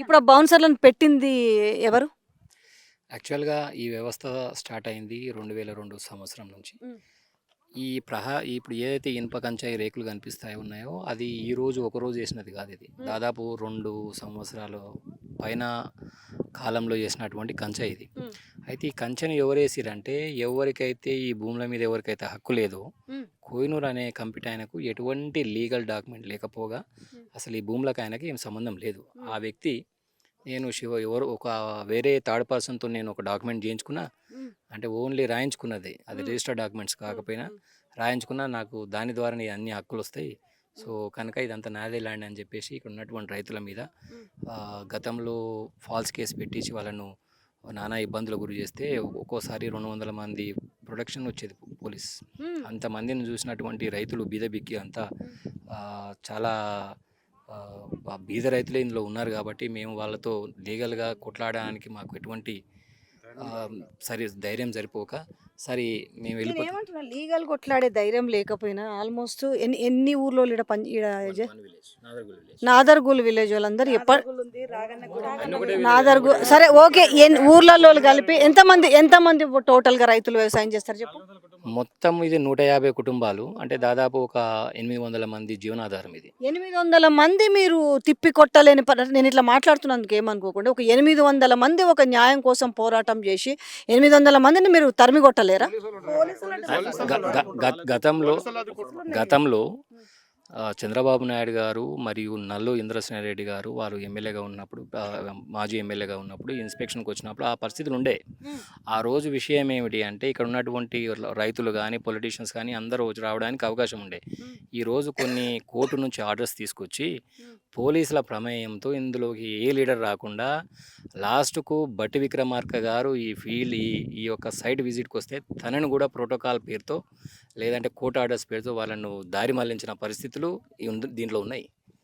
ఇప్పుడు ఆ బౌన్సర్లను పెట్టింది ఎవరు? యాక్చువల్‌గా ఈ వ్యవస్థ స్టార్ట్ అయింది 2002 సంవత్సరం నుంచి. హ్మ్. ఇప్పుడు ఏదైతే ఇనుప కంచె రేకులు కనిపిస్తాయి ఉన్నాయో, అది ఈరోజు ఒకరోజు చేసినది కాదు ఇది. హ్మ్. దాదాపు 2 సంవత్సరాలు పైన కాలంలో చేసినటువంటి కంచె ఇది. హ్మ్. అయితే ఈ కంచెను ఎవరేసిరంటే, ఎవరికైతే ఈ భూముల మీద ఎవరికైతే హక్కు లేదో, హ్మ్. కోహినూర్ అనే కంపెనీ ఆయనకు ఎటువంటి లీగల్ డాక్యుమెంట్ లేకపోగా, హ్మ్. అసలు ఈ భూములకు ఆయనకి ఏం సంబంధం లేదు. హ్మ్. ఆ వ్యక్తి నేను ఎవరు ఒక వేరే థర్డ్ పర్సన్‌తో నేను ఒక డాక్యుమెంట్ చేయించుకున్నా. హ్మ్. అంటే ఓన్లీ రాయించుకున్నదే. అది హ్మ్. రిజిస్టర్డ్ డాక్యుమెంట్స్ హ్మ్. కాకపోయినా హ్మ్. రాయించుకున్నా నాకు దాని ద్వారానే అన్ని హక్కులొస్తాయి. సో, హ్మ్. కనుక ఇదంతా నాదే ల్యాండ్ అని చెప్పేసి ఇక్కడ ఉన్నటువంటి రైతుల మీద హ్మ్. గతంలో ఫాల్స్ కేస్ పెట్టించి వాళ్ళను నానా ఇబ్బందులకు గురి చేస్తే ఒక్కోసారి 200 మంది ప్రొడక్షన్ వచ్చేది పోలీస్. హ్మ్. అంతమందిని చూసినటువంటి రైతులు బీదబిక్కి అంతా హ్మ్. చాలా బీద రైతులే ఇందులో ఉన్నారు కాబట్టి మేము వాళ్ళతో లీగల్‌గా కొట్లాడడానికి మాకు ఎటువంటి ధైర్యం సరిపోక సరే మేము వెళ్ళిపోతాం. నేనేమంటున్నా లీగల్ కొట్లాడే ధైర్యం లేకపోయినా ఆల్మోస్ట్ ఎన్ని ఊర్లోళ్ళు ఈడ ఈడ one village Nagargul village. నాదర్గూల్ village వాళ్ళందరూ అన్నీ ఒకటే విలేజ్, అన్నీ నాదర్గు ఒకటే సరే విలేజ్. ఓకే. ఊర్లలో కలిపి ఎంతమంది టోటల్‌గా రైతులు వ్యవసాయం చేస్తారు చెప్పు? మొత్తం ఇది 150 కుటుంబాలు. అంటే దాదాపు ఒక 800 మంది జీవనాధారం ఇది. 800 మంది మీరు తిప్పి కొట్టలేని నేను ఇట్లా మాట్లాడుతున్నందుకు ఏమనుకోకండి. ఒక 800 మంది ఒక న్యాయం కోసం పోరాటం చేసి 800 మందిని మీరు తరిమి కొట్టలేరా? గ గ గ గతంలో గతంలో చంద్రబాబు నాయుడు గారు మరియు నల్లు ఇంద్రసేనారెడ్డి గారు వారు ఎమ్మెల్యేగా ఉన్నప్పుడు, మాజీ ఎమ్మెల్యేగా ఉన్నప్పుడు ఇన్స్పెక్షన్‌కి వచ్చినప్పుడు ఆ పరిస్థితులు ఉండే. హ్మ్. ఆ రోజు విషయం ఏమిటి అంటే ఇక్కడ ఉన్నటువంటి రైతులు కానీ, పొలిటీషియన్స్ కానీ అందరూ వచ్చి రావడానికి అవకాశం ఉండే. హ్మ్. ఈరోజు కొన్ని కోర్టు నుంచి ఆర్డర్స్ తీసుకొచ్చి హ్మ్. పోలీసుల ప్రమేయంతో ఇందులోకి ఏ లీడర్ రాకుండా లాస్ట్‌కు బట్టి విక్రమార్క గారు ఈ యొక్క సైట్ విజిట్‌కి వస్తే తనని కూడా ప్రోటోకాల్ పేరుతో లేదంటే కోర్ట్ ఆర్డర్స్ పేరుతో వాళ్ళను దారి మళ్లించిన పరిస్థితులు దీంట్లో ఉన్నాయి.